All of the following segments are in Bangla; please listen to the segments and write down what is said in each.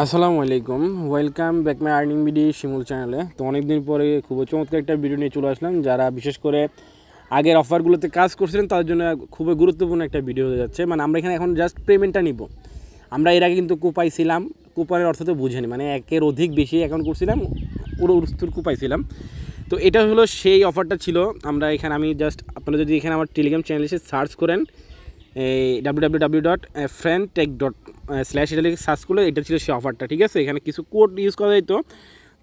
আসসালামু আলাইকুম, welcome back my earning BD Shimul চ্যানেলে। তো অনেক দিন পরে খুব চমৎকার একটা ভিডিও নিয়ে চলে আসলাম। যারা বিশেষ করে আগের অফারগুলোতে কাজ করছিলেন তাদের জন্য খুবই গুরুত্বপূর্ণ একটা ভিডিও হয়ে যাচ্ছে। মানে আমরা এখানে এখন জাস্ট পেমেন্টটা নিব। আমরা এর আগে কিন্তু কুপাইছিলাম, কুপানের অর্থ তো বুঝেনি, মানে একের অধিক বেশি অ্যাকাউন্ট করছিলাম, পুরো উস্তুর কুপাইছিলাম। তো এটা হলো সেই অফারটা ছিল। আমরা এখানে আমি জাস্ট আপনারা যদি এখানে আমার টেলিগ্রাম চ্যানেলে এসে সার্চ করেন www.friendtech./ এটা লিখে সার্চ করলে এটা ছিল সেই অফারটা, ঠিক আছে। এখানে কিছু কোড ইউজ করা যেত,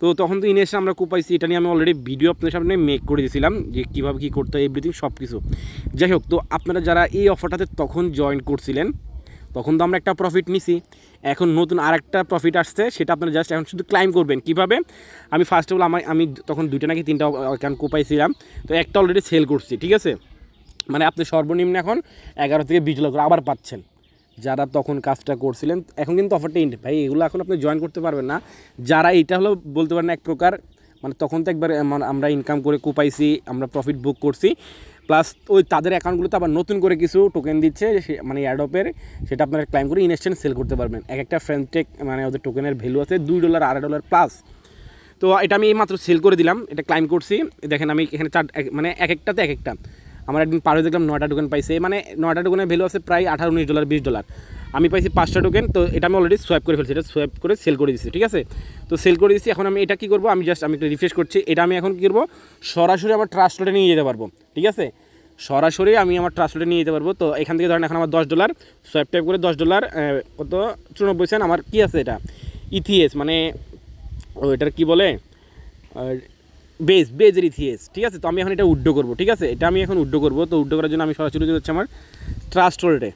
তো তখন তো ইনভেস্ট আমরা কুপাইছি। এটা নিয়ে আমি অলরেডি ভিডিও আপনাদের সামনে মেক করে দিয়েছিলাম যে কীভাবে কী করতে হয়, এভরিথিং সব কিছু। যাই হোক, তো আপনারা যারা এই অফারটাতে তখন জয়েন করছিলেন তখন তো আমরা একটা প্রফিট নিছি, এখন নতুন আরেকটা প্রফিট আসছে, সেটা আপনারা জাস্ট এখন শুধু ক্লাইম করবেন। কীভাবে? আমি ফার্স্ট অফ অল আমি তখন 2টা নাকি 3টা অ্যাকাউন্ট কুপাইছিলাম, তো একটা অলরেডি সেল করছি, ঠিক আছে। মানে আপনি সর্বনিম্ন এখন 11 থেকে 20 লাখ আবার পাচ্ছেন যারা তখন কাজটা করছিলেন। এখন কিন্তু অফারটা ইন্ড ভাই, এগুলো এখন আপনি জয়েন করতে পারবেন না। যারা এইটা হলো বলতে পারেন এক প্রকার, মানে তখন তো একবার আমরা ইনকাম করে কুপাইছি, আমরা প্রফিট বুক করছি, প্লাস ওই তাদের অ্যাকাউন্টগুলোতে আবার নতুন করে কিছু টোকেন দিচ্ছে, মানে অ্যাডপের, সেটা আপনারা ক্লাইম করে ইনস্ট্যান্ট সেল করতে পারবেন। এক একটা ফ্রেন্ডটেক মানে ওদের টোকেনের ভ্যালু আছে $2 $2.5 প্লাস। তো এটা আমি এই মাত্র সেল করে দিলাম, এটা ক্লাইম করছি। দেখেন আমি এখানে মানে এক একটাতে এক একটা, আমার একদিন পার হয়ে দেখলাম 9টা টোকেন পাইছে, মানে 9টা টোকেনের ভ্যালু আছে প্রায় $18, $19, $20। আমি পাইছি 5টা টোকেন, তো এটা আমি অলরেডি সোয়াইপ করে ফেলছি, এটা সোয়াইপ করে সেল করে দিচ্ছি, ঠিক আছে। তো সেল করে দিচ্ছি। এখন আমি এটা কী করবো, আমি একটু রিফ্রেশ করছি। এটা আমি এখন কী করবো, সরাসরি আমার ট্রাস্ট ওয়ালেটে নিয়ে যেতে পারবো, ঠিক আছে। সরাসরি আমি আমার ট্রাস্ট ওয়ালেটে নিয়ে যেতে পারবো। তো এখান থেকে ধরেন এখন আমার $10 সোয়াইপ টাইপ করে $10 কত 94 সেন্ট আমার কী আছে, এটা ইথিএস, মানে এটার কী বলে, বেজের ইথিএস, ঠিক আছে। তো আমি এখন এটা উড্ডো করবো, ঠিক আছে। এটা আমি এখন উড্ডো করবো। তো উড্ডো করার জন্য আমি সরাসরি হচ্ছে আমার ট্রাস্ট ওয়ালেটে,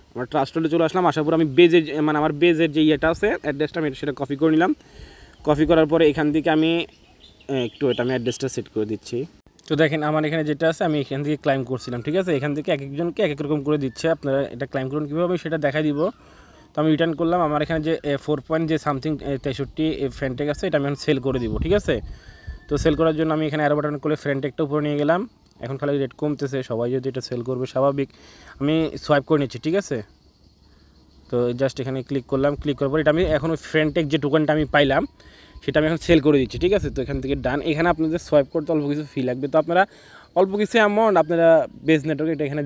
চলে আসলাম। আসার পর আমি বেজের, মানে আমার বেজের যে ইয়েটা আছে অ্যাড্রেসটা, আমি সেটা কপি করে নিলাম। কপি করার পরে এখান থেকে আমি একটু এটা আমি অ্যাড্রেসটা সেট করে দিচ্ছি। তো দেখেন আমার এখানে যেটা আছে আমি এখান থেকে ক্লাইম করছিলাম, ঠিক আছে। এখান থেকে এক একজনকে এক এক রকম করে দিচ্ছে, আপনারা এটা ক্লাইম করুন কীভাবে আমি সেটা দেখাই দিব। তো আমি রিটার্ন করলাম। আমার এখানে যে 4.63 ফ্রেন্টেক আছে, এটা আমি এখন সেল করে দিব, ঠিক আছে। তো সেল করার জন্য আমি এখানে অ্যারো বাটন করে ফ্রেন্টেকটা উপরে নিয়ে গেলাম। এখন খালি রেট কমতেছে, সবাই যদি এটা সেল করবে স্বাভাবিক, আমি সোয়াইপ করে নিচ্ছি, ঠিক আছে। তো জাস্ট এখানে ক্লিক করলাম, ক্লিক করার পর এটা আমি এখন ওই ফ্রেন্টেক যে টোকেনটা আমি পাইলাম সেটা আমি এখন সেল করে দিচ্ছি, ঠিক আছে। তো এখান থেকে ডান। এখানে আপনাদের সোয়াইপ করতে অল্প কিছু ফি লাগবে, তো আপনারা অল্প কিছু অ্যামাউন্ট আপনারা বেস নেটওয়ার্ক, এটা এখানে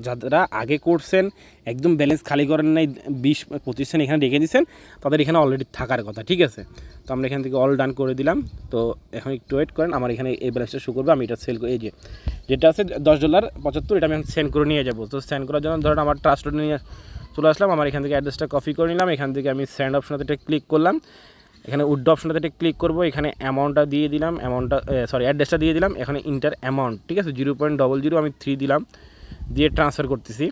যারা আগে করছেন একদম ব্যালেন্স খালি করেন নাই, 20-25 সেন্ট এখানে রেখে দিচ্ছেন, তাদের এখানে অলরেডি থাকার কথা, ঠিক আছে। তো আমরা এখান থেকে অল ডান করে দিলাম। তো এখন একটু ওয়েট করেন, আমার এখানে এই ব্যালেন্সটা শো করবে, আমি এটা সেল করে, এই যেটা আছে $10.75, এটা আমি এখন সেন্ড করে নিয়ে যাবো। তো সেন্ড করার জন্য ধরেন আমার ট্রাস্ট নিয়ে চলে আসলাম। আমার এখান থেকে অ্যাড্রেসটা কপি করে নিলাম, এখান থেকে আমি সেন্ড অপশনটাতে ক্লিক করলাম, এখানে উড্ডো অপশনটাতে ক্লিক করবো, এখানে অ্যামাউন্টটা দিয়ে দিলাম, অ্যাড্রেসটা দিয়ে দিলাম, এখানে ইন্টার অ্যামাউন্ট, ঠিক আছে। 0.00 আমি 3 দিলাম, দিয়ে ট্রান্সফার করতেছি।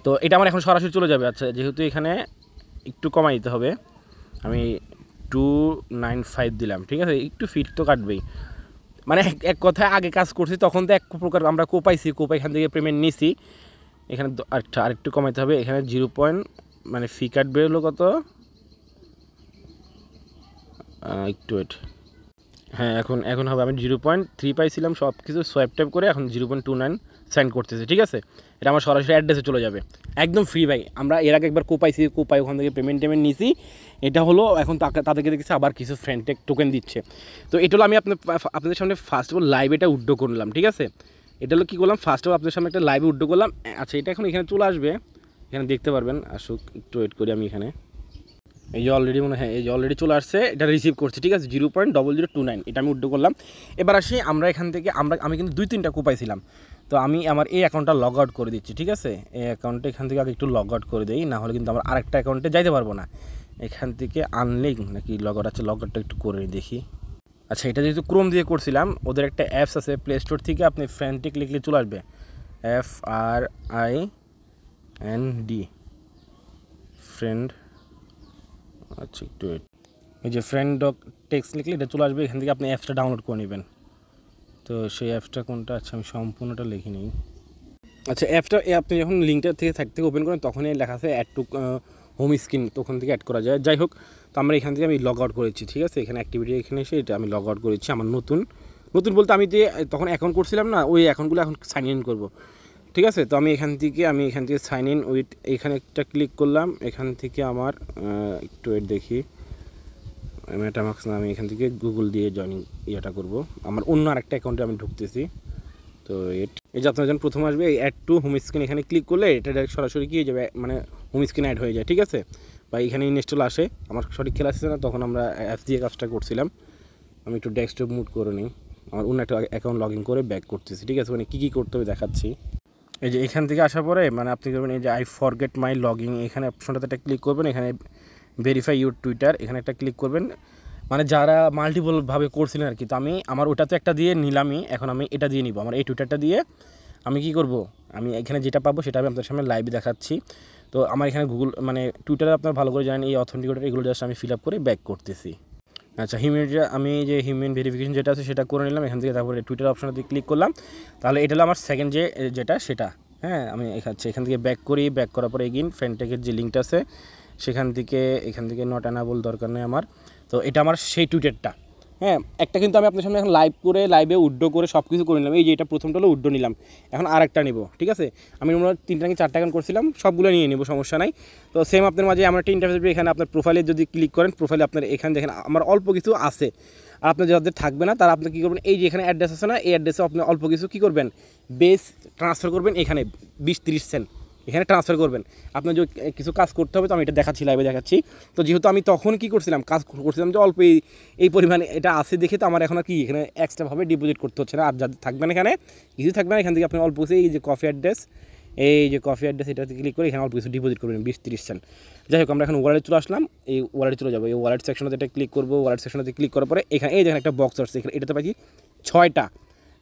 তো এটা আমার এখন সরাসরি চলে যাবে। আচ্ছা, যেহেতু এখানে একটু কমাই দিতে হবে, আমি 295 দিলাম, ঠিক আছে। একটু ফিট তো কাটবেই, মানে এক কথায় আগে কাজ করছি তখন তো এক প্রকার আমরা কোপাইছি, এখান থেকে পেমেন্ট নিছি। এখানে আরেকটু কমাইতে হবে, এখানে 0. মানে ফি কাটবে হলো কত, একটু ওয়েট, হ্যাঁ এখন হবে। আমি 0.3 পাইছিলাম, সব কিছু সোয়াইপ টাইপ করে এখন 0.29 সেন্ড করতেছি, ঠিক আছে। এটা আমার সরাসরি অ্যাড্রেসে চলে যাবে, একদম ফ্রি ভাই। আমরা এর আগে একবার কোপাইছি, ওখান থেকে পেমেন্ট নিছি, এটা হলো এখন তাদেরকে দেখেছি আবার কিছু ফ্রেন্টেক টোকেন দিচ্ছে। তো এটা হলো আমি আপনাদের সামনে ফার্স্ট অফ অল লাইভ এটা উড্ডো করলাম, ঠিক আছে। এটা হলো কী করলাম, ফার্স্ট অফ অল আপনাদের সামনে একটা লাইভে উড্ডো করলাম। আচ্ছা, এটা এখন এখানে চলে আসবে, এখানে দেখতে পারবেন, আসুক একটু ওয়েট করি। আমি এখানে এই যে অলরেডি এই যে অলরেডি চলে আসছে, এটা রিসিভ করছে, ঠিক আছে। 0.0029 এটা আমি উড্ডো করলাম। এবার আসি আমরা এখান থেকে, আমি কিন্তু 2-3টা কোপাইছিলাম, তো আমি আমার এই অ্যাকাউন্টটা লগ আউট করে দিচ্ছি, ঠিক আছে। এই অ্যাকাউন্টে এখান থেকে আগে একটু লগ আউট করে দিই, না হলে কিন্তু আমার আরেকটা অ্যাকাউন্টে যাইতে পারবো না। এখান থেকে আনলিঙ্ক নাকি লগ আউট আছে, লগ আউটটা একটু করে দেখি। আচ্ছা, এটা যেহেতু ক্রোম দিয়ে করছিলাম, ওদের একটা অ্যাপস আছে প্লে স্টোর থেকে, আপনি ফ্রেন্টেক লিখলে চলে আসবে, FRIND ফ্রেন্ড। আচ্ছা, একটু এই যে ফ্রেন্ড ডক টেক্সট লিখলে এটা চলে আসবে, এখান থেকে আপনি অ্যাপসটা ডাউনলোড করে নেবেন। তো সেই অ্যাপসটা কোনটা, আচ্ছা আমি সম্পূর্ণটা লিখি নিই। আচ্ছা, অ্যাপটা আপনি যখন লিঙ্কটা সাইট থেকে ওপেন করেন তখনই লেখা আছে অ্যাড টু হোম স্ক্রিন, তখন থেকে অ্যাড করা যায়। যাই হোক, তো আমরা এখান থেকে আমি লগ আউট করেছি, ঠিক আছে। এখানে অ্যাক্টিভিটি এখানে এসে এটা আমি লগ আউট করেছি। আমার নতুন বলতে আমি যে তখন অ্যাকাউন্ট করছিলাম না, ওই অ্যাকাউন্টগুলো এখন সাইন ইন করবো। ঠিক আছে। তো আমি এখান থেকে সাইন ইন উইথ এখানে একটা ক্লিক করলাম। এখান থেকে আমার একটু ওয়েট দেখি, মেটামাক্স না, আমি এখান থেকে গুগল দিয়ে জয়েনিং ইয়েটা করব। আমার অন্য আরেকটা অ্যাকাউন্টে আমি ঢুকতেছি। তো এই যে আপনার যখন প্রথম আসবে এই অ্যাড টু হোম স্ক্রিন এখানে ক্লিক করলে এটা ডাইরেক্ট সরাসরি কি হয়ে যাবে, মানে হোম স্ক্রিন অ্যাড হয়ে যায়। ঠিক আছে, বা এখানে ইনস্টল আসে। আমার সঠিক খেলা আসছে না, তখন আমরা অ্যাপস দিয়ে কাজটা করছিলাম। আমি একটু ডেস্কটপ মুড করে নিই, আমার অন্য একটা অ্যাকাউন্ট লগ ইন করে ব্যাক করতেছি। ঠিক আছে, মানে কী করতে হবে দেখাচ্ছি। এই যে এখান থেকে আসার পরে মানে আপনি করবেন এই যে আই ফরগেট মাই লগইন, এখানে অপশনটাতে একটা ক্লিক করবেন। এখানে ভেরিফাই ইউর টুইটার এখানে একটা ক্লিক করবেন। মানে যারা মাল্টিপলভাবে করছিলেন আর কি, তো আমি আমার ওটা তো একটা দিয়ে নিলামই, এখন আমি এটা দিয়ে নিব। আমার এই টুইটারটা দিয়ে আমি কি করব, আমি এখানে যেটা পাবো সেটা আমি আপনাদের সামনে লাইভে দেখাচ্ছি। তো আমার এখানে গুগল মানে টুইটারে আপনারা ভালো করে জানেন এই অথেন্টিকেটর এগুলো জাস্ট আমি ফিল আপ করে ব্যাক করতেছি। আচ্ছা, আমি যে হিউম্যান ভেরিফিকেশন যেটা আছে সেটা করে নিলাম। এখান থেকে তারপরে টুইটার অপশনটা দিয়ে ক্লিক করলাম। তাহলে এটা হলো আমার সেকেন্ড যেটা সেটা। হ্যাঁ, আমি এখান থেকে ব্যাক করি। ব্যাক করার পরে এগিন ফ্রেন্ডটেকের যে লিঙ্কটা আছে এখান থেকে নট অ্যানাবল দরকার নেই আমার। তো এটা আমার সেই টুইটারটা। হ্যাঁ, একটা কিন্তু আমি আপনার সামনে এখন লাইভে উড্ডো করে সব কিছু করে নিলাম। এই যে এটা প্রথমটা হলো উড্ডো নিলাম, এখন আরেকটা নিব। ঠিক আছে, আমি 3টা কি 4টা অ্যাকাউন্ট করছিলাম, সবগুলো নিয়ে নেব, সমস্যা নাই। তো সেম আপনার মাঝে আমার একটা ইন্টারফেস, এখানে আপনার প্রোফাইলে যদি ক্লিক করেন, প্রোফাইলে আপনার এখানে দেখেন আমার অল্প কিছু আছে। আর আপনার যাদের থাকবে না তারা আপনি কী করবেন, এই যে এখানে অ্যাড্রেস আছে না, এই অ্যাড্রেসে আপনি অল্প কিছু কী করবেন, বেস ট্রান্সফার করবেন। এখানে 20-30 সেন্ট এখানে ট্রান্সফার করবেন। আপনার যে কিছু কাজ করতে হবে, তো আমি এটা দেখাচ্ছি, লাইভে দেখাচ্ছি। তো যেহেতু আমি তখন কী করছিলাম, কাজ করছিলাম যে অল্প এই পরিমাণে এটা আছে দেখে, তো আমার এখন আর কি এখানে এক্সট্রাভাবে ডিপোজিট করতে হচ্ছে না। আর যাদের থাকবেন এখানে কিছু থাকবে না, এখান থেকে আপনি অল্প কিছু এই যে কফি অ্যাড্রেস এটাতে ক্লিক করে এখানে অল্প কিছু ডিপোজিট করবেন 20-30 সেন্ট। যাই হোক, আমরা এখন ওয়ালেটে চলে আসলাম। এই ওয়ালেটে চলে যাবো, এই ওয়ালেট সেকশনটাতে এটা ক্লিক করবো। ওয়ালেট সেকশনটাতে ক্লিক করার পরে এখানে এই দেখেন একটা বক্স আসছে, এটাতে পাইছি 6টা।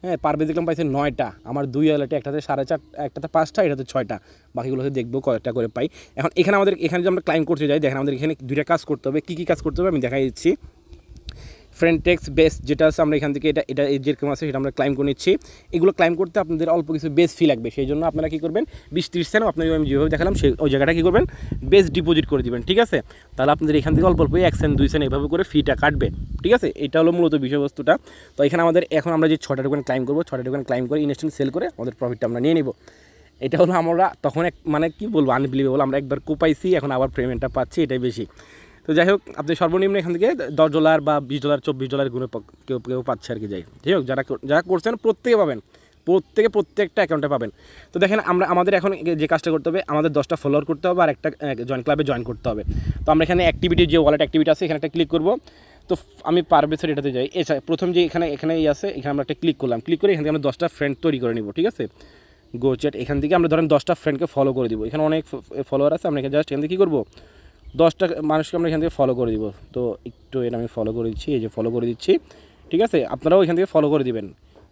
হ্যাঁ, পারবে দেখলাম পাইছে 9টা। আমার 2 ওয়ালেটে, একটাতে 4.5, একটাতে 5টা, এটাতে 6টা। বাকিগুলোতে দেখবো কয়েকটা করে পাই। এখন এখানে যে আমরা ক্লাইম করতে যাই, দেখেন আমাদের এখানে 2টা কাজ করতে হবে। কী কাজ করতে হবে আমি দেখাই দিচ্ছি। ফ্রেন্ডটেক্স বেস যেটা আছে, আমরা এখান থেকে এটা যেরকম আছে সেটা আমরা ক্লাইম করে নিচ্ছি। এগুলো ক্লাইম করতে আপনাদের অল্প কিছু বেস ফি লাগবে, সেই জন্য আপনারা কী করবেন, 20-30 সেন্ট আপনাকে আমি যেভাবে দেখালাম ওই জায়গাটা কী করবেন, বেস ডিপোজিট করে দেবেন। ঠিক আছে, তাহলে আপনাদের এখান থেকে অল্প 1 সেন্ট 2 সেন্ট এভাবে করে ফিটা কাটবে। ঠিক আছে, এটা হলো মূলত বিষয়বস্তুটা। তো এখানে আমাদের এখন আমরা যে 6টা টোকেন ক্লাইম করবো, 6টা টোকেন ক্লাইম করে ইনস্ট্যান্ট সেল করে আমাদের প্রফিটটা আমরা নিয়ে নিব। এটা হলো আমরা তখন মানে কি বলবো, আনবিলিভেবল, আমরা একবার কোপাইছি, এখন আবার পেমেন্টটা পাচ্ছি, এটাই বেশি। তো যাই হোক, আপনি সর্বনিম্ন এখান থেকে $10 বা $20 $24 গুণে কেউ পাচ্ছে আর কি। যাই হোক, যারা করছেন প্রত্যেকে পাবেন, প্রত্যেকটা অ্যাকাউন্টে পাবেন। তো দেখেন আমাদের এখন যে কাজটা করতে হবে, আমাদের 10টা ফলোয়ার করতে হবে আর একটা ক্লাবে জয়েন করতে হবে। তো আমরা এখানে অ্যাক্টিভিটি যে ওয়ালেট অ্যাক্টিভিটি আছে এখানে একটা ক্লিক করব। তো আমি পারবেসের এটাতে যাই। প্রথম যে এখানে আছে, এখানে আমরা একটা ক্লিক করলাম। ক্লিক করে এখান থেকে আমরা 10টা ফ্রেন্ড তৈরি করে নিব। ঠিক আছে, গো চ্যাট, এখান থেকে আমরা ধরেন 10টা ফ্রেন্ডকে ফলো করে দিব। এখানে অনেক ফলোয়ার আছে, আমরা এখানে জাস্ট এখান থেকে কী করবো, 10টা মানুষকে আমরা এখান থেকে ফলো করে দিব। তো একটু এটা আমি ফলো করে দিচ্ছি, এই যে ফলো করে দিচ্ছি। ঠিক আছে, আপনারাও এখান থেকে ফলো করে দিবেন।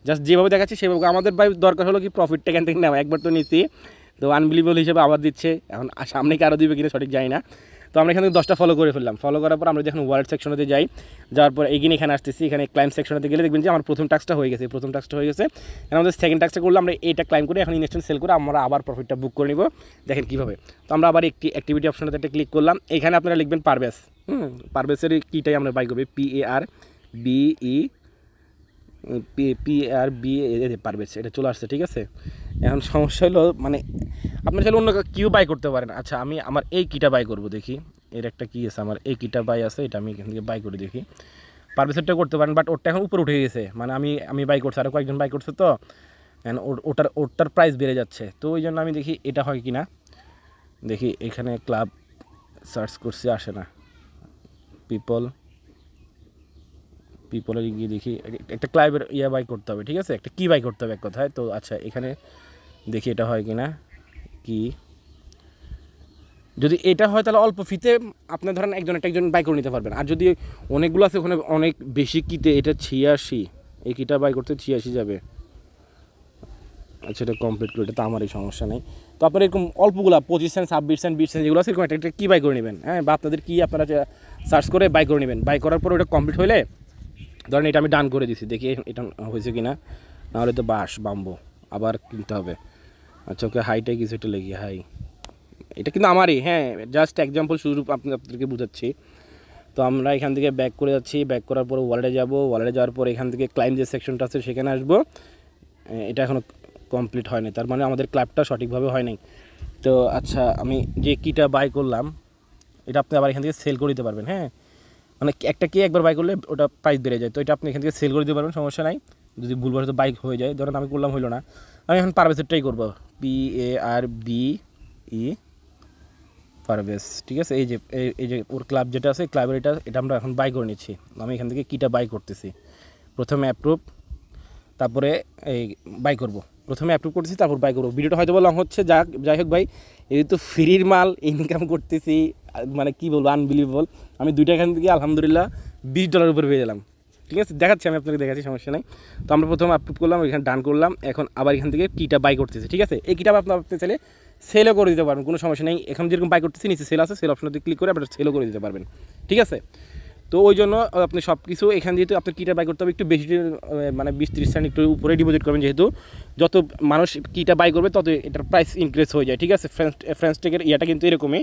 জাস্ট যেভাবে দেখাচ্ছি সেভাবে। আমাদের ভাই দরকার হলো কি প্রফিটটা এখান থেকে নেওয়া, একবার তো নিচ্ছি, তো আনবিলিভেবল হিসেবে আবার দিচ্ছে। এখন সামনে কি আরও দিবে কিনা সঠিক জানি না। তো আমরা এখান থেকে 10টা ফলো করে ফেললাম। ফলো করার পর আমরা যখন ওয়ালেট সেকশনেতে যাওয়ার পর এখানে আসতেছি। এখানে ক্লাইম সেকশনেতে গেলে দেখবেন যে আমার প্রথম টাস্কটা হয়ে গেছে। এখন আমাদের সেকেন্ড টাস্কটা করলে আমরা এটা ক্লাইম করে এখন ইনস্ট্যান্ট সেল করে আমরা আবার প্রফিটটা বুক করে নিব। দেখেন কীভাবে। তো আমরা আবার একটি অ্যাক্টিভিটি অপশনটাতে একটা ক্লিক করলাম। এখানে আপনারা লিখবেন পারবেস। পারবেসের কিটাই আমরা বাই করবে, পারবেস, এটা চলে আসছে। ঠিক আছে, এখন সমস্যা হলো মানে আপনার চাইলে অন্য কিউ বাই করতে পারেন। আচ্ছা, আমি আমার এই কিটা বাই করব, দেখি এর একটা কী আছে, আমার এই কিটা বাই আছে, এটা আমি এখান থেকে বাই করে দেখি। পারবেসেরটা করতে পারেন, বাট ওরটা এখন উপরে উঠে গেছে, মানে আমি বাই করছি, আরও কয়েকজন বাই করছে, তো ওটার প্রাইস বেড়ে যাচ্ছে। তো ওই জন্য আমি দেখি এটা হয় কি না, দেখি এখানে ক্লাব সার্চ করছি, আসে না। পিপলের গিয়ে দেখি একটা ক্লাবের বাই করতে হবে। ঠিক আছে, একটা কি বাই করতে হবে এক কথায়। তো আচ্ছা, এখানে দেখি এটা হয় কি না। কি যদি এটা হয় তাহলে অল্প ফিতে আপনার ধরেন একজন বাই করে নিতে পারবেন। আর যদি অনেকগুলো আছে ওখানে অনেক বেশি কিতে, এটা 86, এই কিটা বাই করতে 86 যাবে। আচ্ছা, এটা কমপ্লিট করে, এটা তো আমারই সমস্যা নেই। তো আপনার এরকম অল্পগুলো 25 সেন্ট 26 সেন্ট 20 সেন্ট যেগুলো আছে এরকম একটা কি বাই করে নেবেন। হ্যাঁ, বা আপনাদের কি আপনারা সার্চ করে বাই করে নেবেন। বাই করার পর ওটা কমপ্লিট হলে ধরেন এটা আমি ডান করে দিছি, দেখি এটা হয়েছে কি না। নাহলে তো বাম্বো আবার কিনতে হবে। আচ্ছা, ওকে হাইটাই কিছু একটা লেগে হাই, এটা কিন্তু আমারই। হ্যাঁ, জাস্ট এক্সাম্পল শুরু আপনাদেরকে বুঝাচ্ছি। তো আমরা এখান থেকে ব্যাক করে যাচ্ছি। ব্যাক করার পর ওয়ালেটে যাবো। ওয়ালেটে যাওয়ার পর এখান থেকে ক্লাইম যে সেকশনটা আছে সেখানে আসবো। এটা এখনও কমপ্লিট হয়নি, তার মানে আমাদের ক্লাবটা সঠিকভাবে হয় নাই। তো আচ্ছা, আমি যে কিটা বাই করলাম এটা আপনি আবার এখান থেকে সেল করে দিতে পারবেন। হ্যাঁ, মানে একটা কি একবার বাই করলে ওটা প্রাইস বেড়ে যায়, তো এটা আপনি এখান থেকে সেল করে দিতে পারবেন, সমস্যা নাই। যদি ভুলবশত বাইক হয়ে যায়, ধরেন আমি করলাম হইলো না, আমি এখন পারভেজেরটাই করবো, PARBE পারভেজ, ঠিক আছে। এই যে ওর ক্লাব যেটা আছে ক্লাবের এটা আমরা এখন বাই করে নিচ্ছি। আমি এখান থেকে কিটা বাই করতেছি, প্রথমে অ্যাপ্রুভ, তারপরে এই বাই করব, প্রথমে অ্যাপ্রুভ করতেছি তারপর বাই করবো। ভিডিওটা হয়তো লং হচ্ছে, যাই হোক ভাই, এই তো ফ্রির মাল ইনকাম করতেছি, মানে কী বলবো, আনবিলিভেবল। আমি দুইটা এখান থেকে আলহামদুলিল্লাহ $20 উপরে পেয়ে গেলাম, ঠিক আছে। দেখাচ্ছি, আমি আপনাকে দেখাচ্ছি, সমস্যা নাই। তো আমরা প্রথমে অ্যাপ্রুভ করলাম, এখানে ডান করলাম, এখন আবার এখান থেকে কিটা বাই করতেছি, ঠিক আছে। এই কিটা আপনি চাইলে সেলও করে দিতে পারবেন, কোনো সমস্যা নেই। এখন যেরকম বাই করতেছি নিচে সেল আছে, সেল অপশনতে ক্লিক করে আপনারা সেলও করে দিতে পারবেন, ঠিক আছে। তো ওই জন্য আপনি সব কিছু এখান যেহেতু আপনার কিটা বাই করতে হবে একটু বেশি, মানে 20-30 সেন্ট একটু উপরে ডিপোজিট করবেন, যেহেতু যত মানুষ কিটা বাই করবে তত এটার প্রাইস ইনক্রিজ হয়ে যায়, ঠিক আছে। ফ্রেন্স টেকের ইয়াটা কিন্তু এরকমই।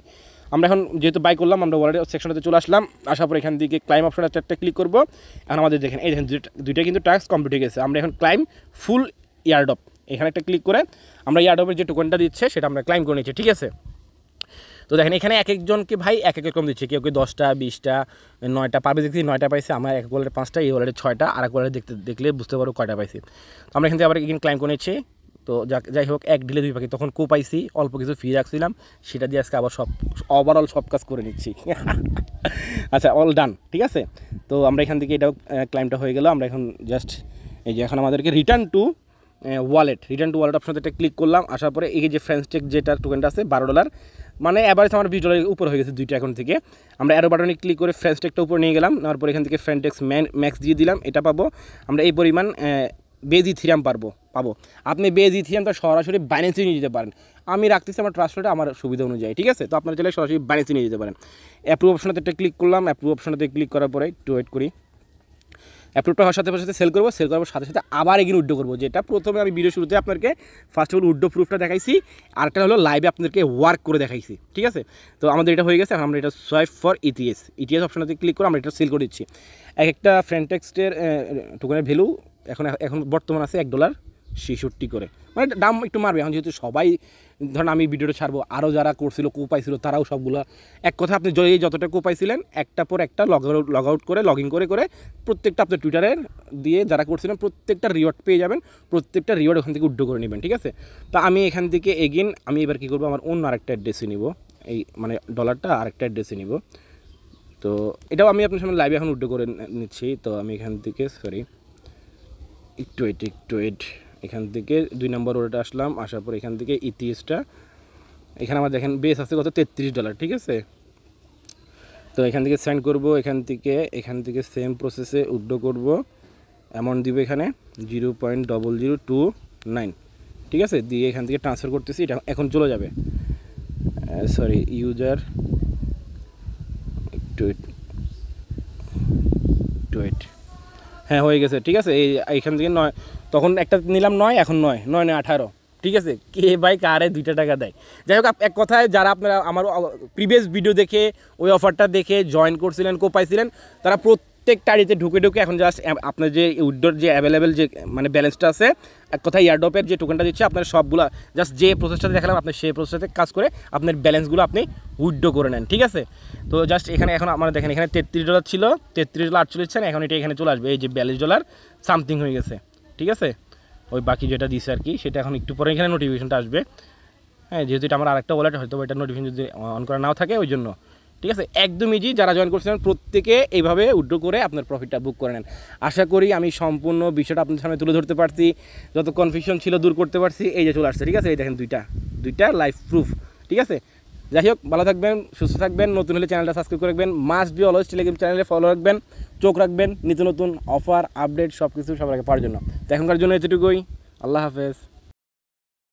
আমরা এখন যেহেতু বাই করলাম, আমরা ওয়ালেট সেকশনটাতে চলে আসলাম, আসার পর এখান থেকে ক্লাইম অপশনে একটা ক্লিক করবো। এখন আমাদের দেখেন এই দেখেন দুইটা কিন্তু টাস্ক কমপ্লিট হয়ে গেছে। আমরা এখন ক্লাইম ফুল ইয়ারডপ, এখানে একটা ক্লিক করে আমরা ইয়ারডপের যে টোকেনটা দিচ্ছে সেটা আমরা ক্লাইম করে নিচ্ছি, ঠিক আছে। তো দেখেন এখানে এক একজনকে ভাই এক এক রকম দিচ্ছে, কেউ 10টা 20টা 9টা পাবে, দেখছি 9টা পাইছে, আমার এক ওয়ালেটে 5টা, এই ওয়ালেটে 6টা, আর এক ওয়ালেটে দেখলে বুঝতে পারবো কয়টা পাইছি। তো আমরা এখান থেকে আবার এখানে ক্লাইম করে নিচ্ছি। তো যাই হোক, এক ডিলে 2 পাখি, তখন পাইছি, অল্প কিছু ফি রাখছিলাম, সেটা দিয়ে আজকে আবার ওভারঅল সব কাজ করে নিচ্ছি। আচ্ছা, অল ডান, ঠিক আছে। তো আমরা এখান থেকে এটাও ক্লাইমটা হয়ে গেল। আমরা এখন জাস্ট এই যে এখন আমাদেরকে রিটার্ন টু ওয়ালেট অপশনতে একটা ক্লিক করলাম, আসার পরে এই যে ফ্রেন্স টেক যেটা টোকেনটা আছে $12, মানে অ্যাভারেজ আমার $20 উপর হয়ে গেছে দুইটা অ্যাকাউন্ট থেকে। আমরা অ্যারো বাটনে ক্লিক করে ফ্রেন্স টেকটা উপর নিয়ে গেলাম, নেওয়ার পর এখান থেকে ফ্রেন্টেক্স ম্যাক্স দিয়ে দিলাম, এটা পাবো আমরা এই পরিমাণ বেজ ইথিরিয়াম পাবো। আপনি বেজ ইথিরিয়ামটা সরাসরি বাইন্যান্সে নিয়ে যেতে পারেন, আমি রাখতেছি আমার ট্রাস্টটা আমার সুবিধা অনুযায়ী, ঠিক আছে। তো আপনারা চাইলে সরাসরি বাইন্যান্সে নিয়ে যেতে পারেন। অ্যাপ্রুভ অপশনতে একটা ক্লিক করলাম, অ্যাপ্রুভ অপশনতে ক্লিক করার পরে একটু ওয়েট করি, অ্যাপ্রুভটা হওয়ার সাথে সাথে সেল করবো সাথে সাথে আবার এগিয়ে উইথড্র করবো, যেটা প্রথমে আমি ভিডিও শুরুতে আপনাকে ফার্স্ট অফ অল উইথড্র প্রুফটা দেখাইছি, আরেকটা হলো লাইভে আপনাদেরকে ওয়ার্ক করে দেখাইছি, ঠিক আছে। তো আমাদের এটা হয়ে গেছে, এখন আমরা এটা সোয়াইপ ফর ইটিএস অপশনতে ক্লিক করে আমরা এটা সেল করে দিচ্ছি। একটা ফ্রেন্টেক্সটের টোকেনের ভ্যালু এখন বর্তমান আছে $1.66 করে, মানে দাম একটু মারবে এখন, যেহেতু সবাই ধরেন আমি ভিডিওটা ছাড়বো, আরও যারা করছিল পাইছিল তারাও সবগুলো এক কথা আপনি যতটা পাইছিলেন একটা পর একটা লগ আউট করে লগ ইন করে প্রত্যেকটা আপনার টুইটারের দিয়ে যারা করছিলেন প্রত্যেকটা রিওয়ার্ড পেয়ে যাবেন, প্রত্যেকটা রিওয়ার্ড ওখান থেকে উইথড্র করে নেবেন, ঠিক আছে। তো আমি এখান থেকে এগেইন আমি এবার কী করবো, আমার অন্য আরেকটা অ্যাড্রেসে নিব, এই মানে ডলারটা আরেকটা অ্যাড্রেসে নিব। তো এটাও আমি আপনার সামনে লাইভে এখন উইথড্র করে নিচ্ছি। তো আমি এখান থেকে একটু ওয়েট এখান থেকে 2 নম্বর ওটা আসলাম, আসার পর এখান থেকে ইটিএসটা এখানে আমার দেখেন বেস আছে কত $33, ঠিক আছে। তো এখান থেকে সেন্ড করব, এখান থেকে সেম প্রসেসে উইথড্র করব, অ্যামাউন্ট দিব এখানে 0.0029, ঠিক আছে, দিয়ে এখান থেকে ট্রান্সফার করতেছি, এটা এখন চলে যাবে। ইউজার একটু ওয়েট, হ্যাঁ হয়ে গেছে, ঠিক আছে। এইখান থেকে 9, তখন একটা নিলাম 9, এখন 9 18, ঠিক আছে। কে ভাই কারে 2 টাকা দেয়। যাই হোক, এক কথায় যারা আপনারা আমার প্রিভিয়াস ভিডিও দেখে ওই অফারটা দেখে জয়েন করছিলেন, পাইছিলেন, তারা প্রত্যেকটা আইডিতে ঢুকে এখন জাস্ট আপনার যে উইথড্রর যে অ্যাভেলেবেল যে মানে ব্যালেন্সটা আছে, এক কথায় এয়ারড্রপের যে টোকেনটা দিচ্ছে আপনার সবগুলো জাস্ট যে প্রসেসটাতে দেখালাম আপনি সেই প্রসেসটাতে কাজ করে আপনার ব্যালেন্সগুলো আপনি উইথড্র করে নেন, ঠিক আছে। তো জাস্ট এখানে এখন আমরা দেখেন এখানে $33 ছিল, $33.48, এখন এটা এখানে চলে আসবে, এই যে $42 সামথিং হয়ে গেছে, ঠিক আছে। ওই বাকি যেটা দিছে আর কি সেটা এখন একটু পরে এখানে নোটিফিকেশনটা আসবে। হ্যাঁ, যেহেতু এটা আমার আরেকটা ওয়ালেট, হয়তো এটা নোটিফিকেশন যদি অন করা নাও থাকে ওই জন্য, ঠিক আছে। একদম ইজি, যারা জয়েন করছিলেন প্রত্যেকে এইভাবে উইথড্র করে আপনার প্রফিটটা বুক করে নেন। আশা করি আমি সম্পূর্ণ বিষয়টা আপনাদের সামনে তুলে ধরতে পারছি, যত কনফিউশন ছিল দূর করতে পারছি, এই যে চলে আসছে, ঠিক আছে। এই দেখেন দুইটা লাইভ প্রুফ, ঠিক আছে। যাই হোক, ভালো থাকবেন, সুস্থ থাকবেন, নতুন হলে চ্যানেলটা সাবস্ক্রাইব করে রাখবেন, মাস্ট বি অলওয়েজ টেলিগ্রাম চ্যানেলে ফলো রাখবেন, চোখ রাখবেন নিত্য নতুন অফার আপডেট সব কিছু সবার আগে পাওয়ার জন্য। তো এখনকার জন্য এতটুকুই, আল্লাহ হাফেজ।